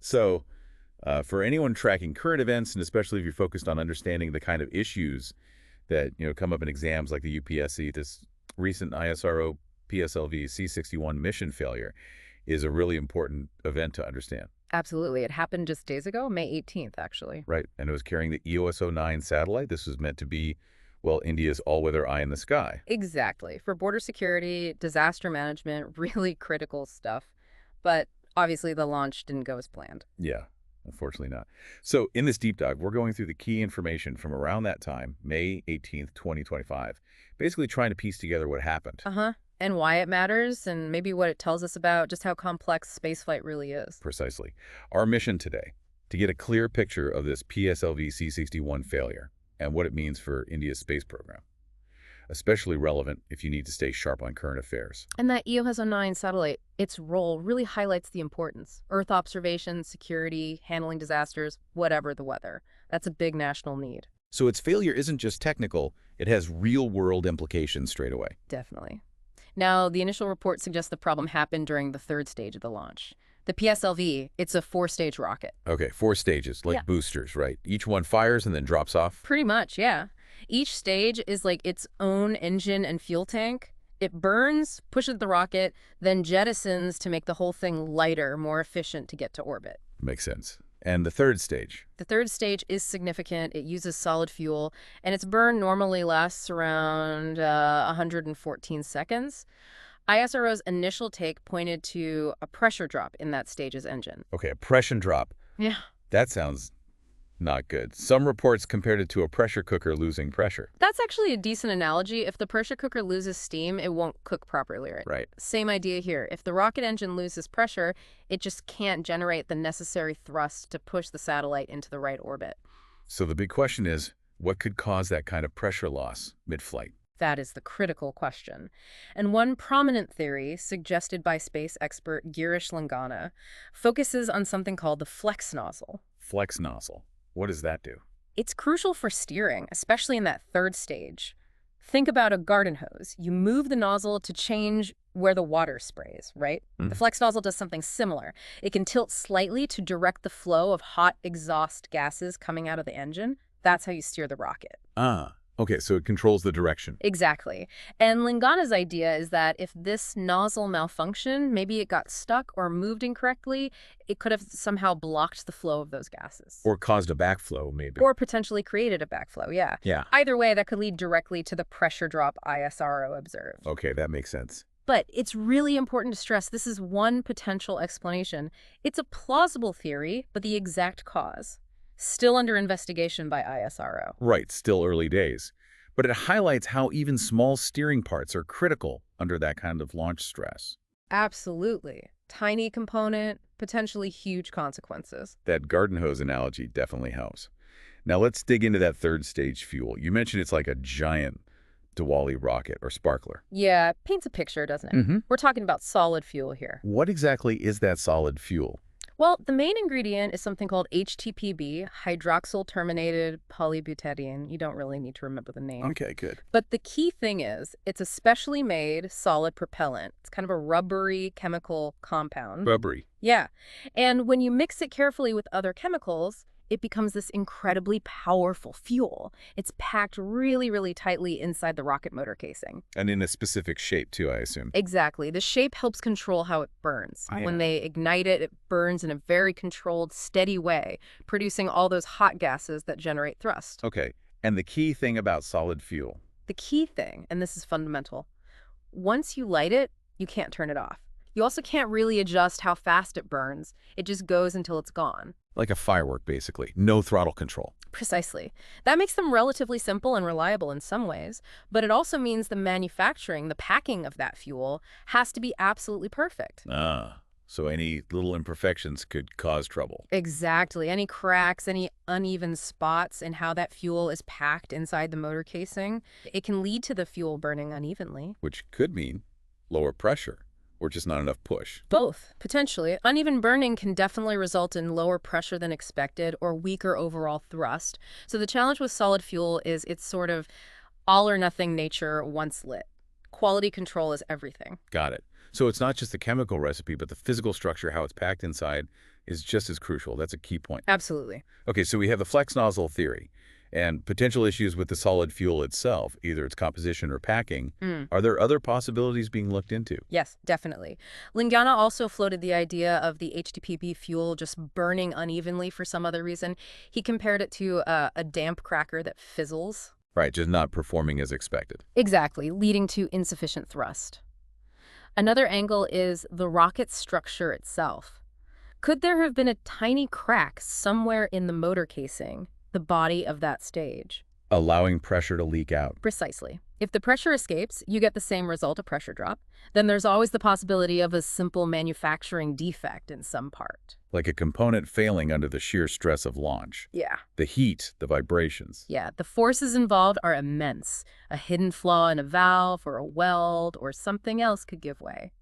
So for anyone tracking current events, and especially if you're focused on understanding the kind of issues that come up in exams like the UPSC, this recent ISRO PSLV C-61 mission failure is a really important event to understand. Absolutely. It happened just days ago, May 18th, actually. Right, and it was carrying the EOS-09 satellite. This was meant to be, well, India's all-weather eye in the sky. Exactly. For border security, disaster management, really critical stuff. But obviously the launch didn't go as planned. Yeah, unfortunately not. So in this deep dive, we're going through the key information from around that time, May 18th, 2025, basically trying to piece together what happened. And why it matters, and maybe what it tells us about just how complex spaceflight really is. Precisely. Our mission today, to get a clear picture of this PSLV C-61 failure and what it means for India's space program. Especially relevant if you need to stay sharp on current affairs. And that EOS-09 satellite, its role really highlights the importance. Earth observation, security, handling disasters, whatever the weather. That's a big national need. So its failure isn't just technical, it has real-world implications straight away. Definitely. Now, the initial report suggests the problem happened during the third stage of the launch. The PSLV, it's a 4-stage rocket. Okay, 4 stages, like boosters, right? Each one fires and then drops off? Pretty much, yeah. Each stage is like its own engine and fuel tank. It burns, pushes the rocket, then jettisons to make the whole thing lighter, more efficient to get to orbit. Makes sense. And the third stage? The third stage is significant. It uses solid fuel, and its burn normally lasts around 114 seconds. ISRO's initial take pointed to a pressure drop in that stage's engine. Okay, a pressure drop. Yeah. That sounds not good. Some reports compared it to a pressure cooker losing pressure. That's actually a decent analogy. If the pressure cooker loses steam, it won't cook properly, right? Right. Same idea here. If the rocket engine loses pressure, it just can't generate the necessary thrust to push the satellite into the right orbit. So the big question is, what could cause that kind of pressure loss mid-flight? That is the critical question. And one prominent theory, suggested by space expert Girish Langana, focuses on something called the flex nozzle. Flex nozzle. What does that do? It's crucial for steering, especially in that third stage. Think about a garden hose. You move the nozzle to change where the water sprays, right? The flex nozzle does something similar. It can tilt slightly to direct the flow of hot exhaust gases coming out of the engine. That's how you steer the rocket. Okay, so it controls the direction. Exactly. And Langana's idea is that if this nozzle malfunctioned, maybe it got stuck or moved incorrectly, it could have somehow blocked the flow of those gases. Or caused a backflow, maybe. Or potentially created a backflow, yeah. Yeah. Either way, that could lead directly to the pressure drop ISRO observed. Okay, that makes sense. But it's really important to stress this is one potential explanation. It's a plausible theory, but the exact cause still under investigation by ISRO. Right, still early days. But it highlights how even small steering parts are critical under that kind of launch stress. Absolutely. Tiny component, potentially huge consequences. That garden hose analogy definitely helps. Now let's dig into that third stage fuel. You mentioned it's like a giant Diwali rocket or sparkler. Yeah, it paints a picture, doesn't it? We're talking about solid fuel here. What exactly is that solid fuel? Well, the main ingredient is something called HTPB, hydroxyl terminated polybutadiene. You don't really need to remember the name. Okay, good. But the key thing is, it's a specially made solid propellant. It's kind of a rubbery chemical compound. Rubbery. Yeah. And when you mix it carefully with other chemicals, it becomes this incredibly powerful fuel. It's packed really, really tightly inside the rocket motor casing. And in a specific shape, too, I assume. Exactly. The shape helps control how it burns. When they ignite it, it burns in a very controlled, steady way, producing all those hot gases that generate thrust. Okay. And the key thing about solid fuel? The key thing, and this is fundamental, once you light it, you can't turn it off. You also can't really adjust how fast it burns. It just goes until it's gone. Like a firework, basically. No throttle control. Precisely. That makes them relatively simple and reliable in some ways, but it also means the manufacturing, the packing of that fuel has to be absolutely perfect. So any little imperfections could cause trouble. Exactly. Any cracks, any uneven spots in how that fuel is packed inside the motor casing, it can lead to the fuel burning unevenly. Which could mean lower pressure. Or just not enough push? Both, potentially. Uneven burning can definitely result in lower pressure than expected or weaker overall thrust. So the challenge with solid fuel is its sort of all-or-nothing nature once lit. Quality control is everything. Got it. So it's not just the chemical recipe, but the physical structure, how it's packed inside, is just as crucial. That's a key point. Absolutely. Okay, so we have the flex nozzle theory and potential issues with the solid fuel itself, either its composition or packing. Are there other possibilities being looked into? Yes, definitely. Lingiana also floated the idea of the HTPB fuel just burning unevenly for some other reason. He compared it to a damp cracker that fizzles. Right, just not performing as expected. Exactly, leading to insufficient thrust. Another angle is the rocket's structure itself. Could there have been a tiny crack somewhere in the motor casing, the body of that stage? Allowing pressure to leak out. Precisely. If the pressure escapes, you get the same result, a pressure drop. Then there's always the possibility of a simple manufacturing defect in some part. Like a component failing under the sheer stress of launch. Yeah. The heat, the vibrations. Yeah, the forces involved are immense. A hidden flaw in a valve or a weld or something else could give way.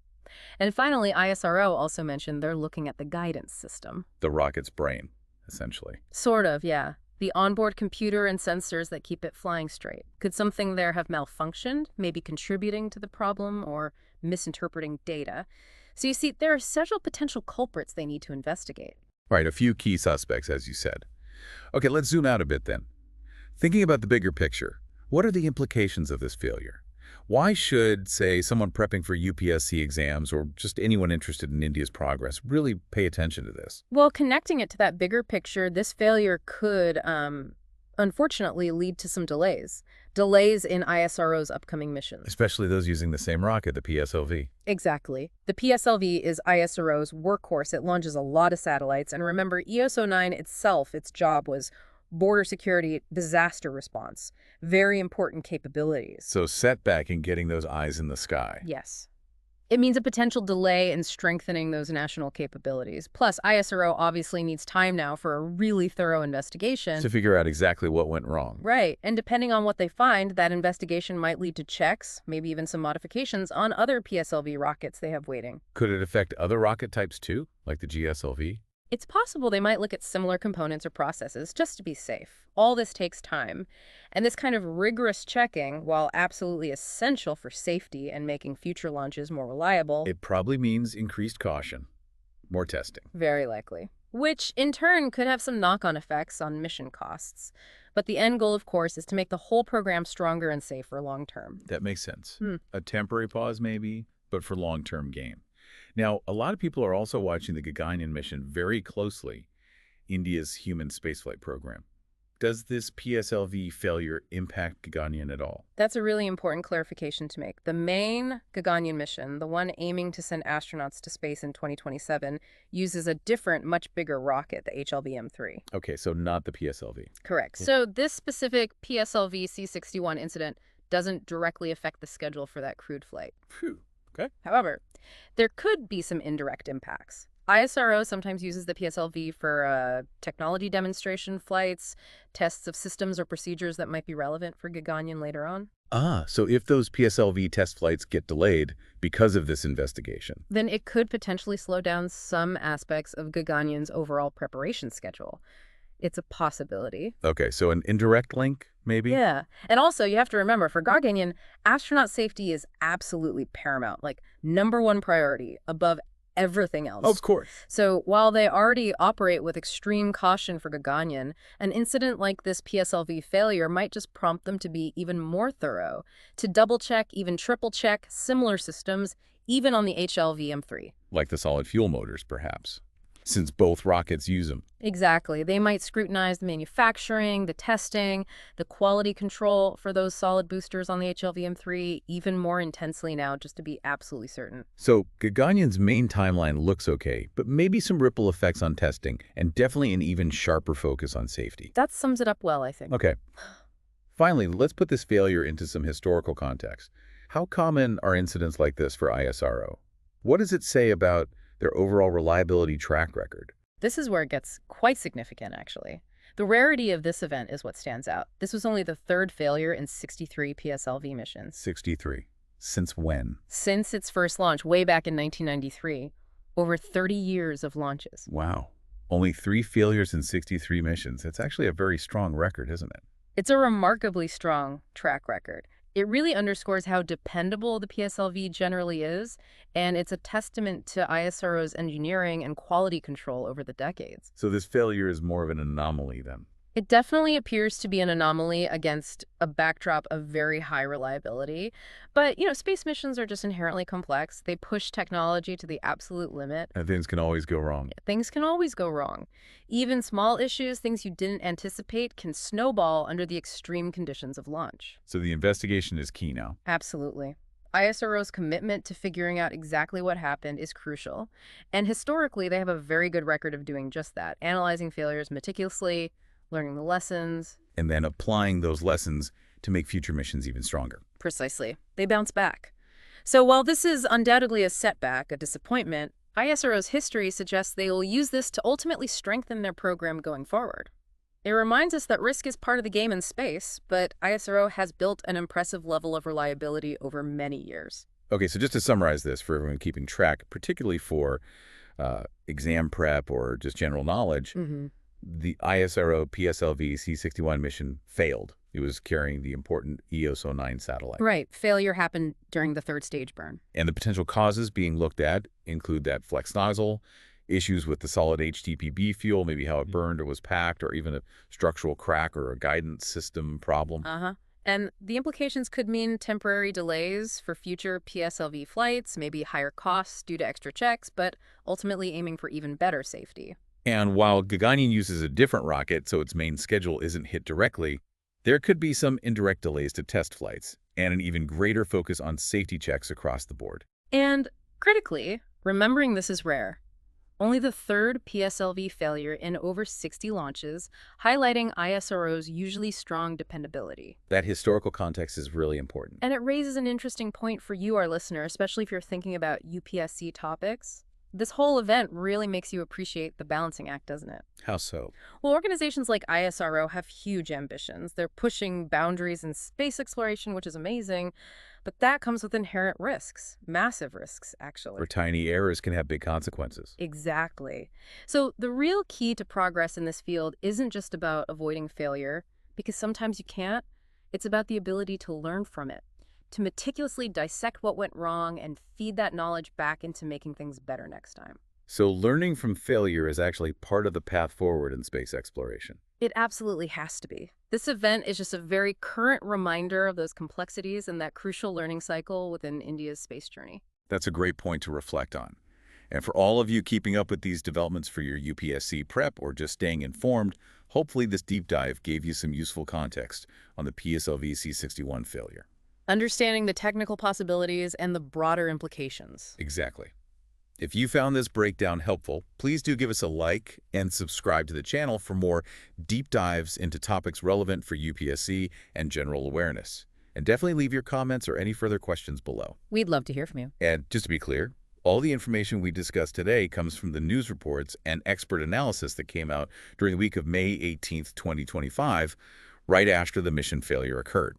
And finally, ISRO also mentioned they're looking at the guidance system. The rocket's brain, essentially. Sort of, yeah. The onboard computer and sensors that keep it flying straight. Could something there have malfunctioned, maybe contributing to the problem or misinterpreting data? So you see, there are several potential culprits they need to investigate. Right, a few key suspects, as you said. Okay, let's zoom out a bit then. Thinking about the bigger picture, what are the implications of this failure? Why should, say, someone prepping for UPSC exams or just anyone interested in India's progress really pay attention to this? Well, connecting it to that bigger picture, this failure could, unfortunately, lead to some delays. Delays in ISRO's upcoming missions. Especially those using the same rocket, the PSLV. Exactly. The PSLV is ISRO's workhorse. It launches a lot of satellites. And remember, EOS-09 itself, its job was border security, disaster response. Very important capabilities. So setback in getting those eyes in the sky. Yes. It means a potential delay in strengthening those national capabilities. Plus, ISRO obviously needs time now for a really thorough investigation. To figure out exactly what went wrong. Right. And depending on what they find, that investigation might lead to checks, maybe even some modifications on other PSLV rockets they have waiting. Could it affect other rocket types too, like the GSLV? It's possible they might look at similar components or processes just to be safe. All this takes time. And this kind of rigorous checking, while absolutely essential for safety and making future launches more reliable, It probably means increased caution, more testing. very likely. Which, in turn, could have some knock-on effects on mission costs. But the end goal, of course, is to make the whole program stronger and safer long-term. That makes sense. A temporary pause maybe, but for long-term gain. Now, a lot of people are also watching the Gaganyaan mission very closely, India's human spaceflight program. Does this PSLV failure impact Gaganyaan at all? That's a really important clarification to make. The main Gaganyaan mission, the one aiming to send astronauts to space in 2027, uses a different, much bigger rocket, the HLV-M3. Okay, so not the PSLV. Correct. So this specific PSLV C-61 incident doesn't directly affect the schedule for that crewed flight. Phew. Okay. However, there could be some indirect impacts. ISRO sometimes uses the PSLV for technology demonstration flights, tests of systems or procedures that might be relevant for Gaganyaan later on. So if those PSLV test flights get delayed because of this investigation, Then it could potentially slow down some aspects of Gaganyaan's overall preparation schedule. It's a possibility. okay, so an indirect link, maybe? Yeah. And also, you have to remember, for Gaganyaan, astronaut safety is absolutely paramount, like #1 priority above everything else. Of course. So while they already operate with extreme caution for Gaganyaan, an incident like this PSLV failure might just prompt them to be even more thorough, to double-check, even triple-check similar systems, even on the HLV-M3. Like the solid fuel motors, perhaps, since both rockets use them. Exactly. They might scrutinize the manufacturing, the testing, the quality control for those solid boosters on the HLV-M3 even more intensely now, just to be absolutely certain. So Gaganyaan's main timeline looks okay, but maybe some ripple effects on testing and definitely an even sharper focus on safety. That sums it up well, I think. Okay. Finally, let's put this failure into some historical context. How common are incidents like this for ISRO? What does it say about their overall reliability track record? This is where it gets quite significant, actually. The rarity of this event is what stands out. This was only the third failure in 63 PSLV missions. 63. Since when? Since its first launch, way back in 1993. Over 30 years of launches. Wow. Only 3 failures in 63 missions. It's actually a very strong record, isn't it? It's a remarkably strong track record. It really underscores how dependable the PSLV generally is, and it's a testament to ISRO's engineering and quality control over the decades. So this failure is more of an anomaly then. It definitely appears to be an anomaly against a backdrop of very high reliability. But, space missions are just inherently complex. They push technology to the absolute limit. And things can always go wrong. Things can always go wrong. Even small issues, things you didn't anticipate, can snowball under the extreme conditions of launch. So the investigation is key now. Absolutely. ISRO's commitment to figuring out exactly what happened is crucial. And historically, they have a very good record of doing just that, analyzing failures meticulously, learning the lessons. And then applying those lessons to make future missions even stronger. Precisely. They bounce back. So while this is undoubtedly a setback, a disappointment, ISRO's history suggests they will use this to ultimately strengthen their program going forward. It reminds us that risk is part of the game in space, but ISRO has built an impressive level of reliability over many years. Okay, so just to summarize this for everyone keeping track, particularly for exam prep or just general knowledge, the ISRO PSLV C-61 mission failed. It was carrying the important EOS-09 satellite. Right. Failure happened during the third stage burn. And the potential causes being looked at include that flex nozzle, issues with the solid HTPB fuel, maybe how it burned or was packed, or even a structural crack or a guidance system problem. And the implications could mean temporary delays for future PSLV flights, maybe higher costs due to extra checks, but ultimately aiming for even better safety. And while Gaganian uses a different rocket, so its main schedule isn't hit directly, there could be some indirect delays to test flights and an even greater focus on safety checks across the board. And critically, remembering this is rare. Only the third PSLV failure in over 60 launches, highlighting ISRO's usually strong dependability. That historical context is really important. And it raises an interesting point for you, our listener, especially if you're thinking about UPSC topics. This whole event really makes you appreciate the balancing act, doesn't it? How so? Well, organizations like ISRO have huge ambitions. They're pushing boundaries in space exploration, which is amazing, but that comes with inherent risks, massive risks, actually. Where tiny errors can have big consequences. Exactly. So the real key to progress in this field isn't just about avoiding failure, because sometimes you can't. It's about the ability to learn from it, to meticulously dissect what went wrong and feed that knowledge back into making things better next time. So learning from failure is actually part of the path forward in space exploration. It absolutely has to be. This event is just a very current reminder of those complexities and that crucial learning cycle within India's space journey. That's a great point to reflect on. And for all of you keeping up with these developments for your UPSC prep or just staying informed, hopefully this deep dive gave you some useful context on the PSLV C-61 failure. Understanding the technical possibilities and the broader implications. Exactly. If you found this breakdown helpful, please do give us a like and subscribe to the channel for more deep dives into topics relevant for UPSC and general awareness. And definitely leave your comments or any further questions below. We'd love to hear from you. And just to be clear, all the information we discussed today comes from the news reports and expert analysis that came out during the week of May 18th, 2025, right after the mission failure occurred.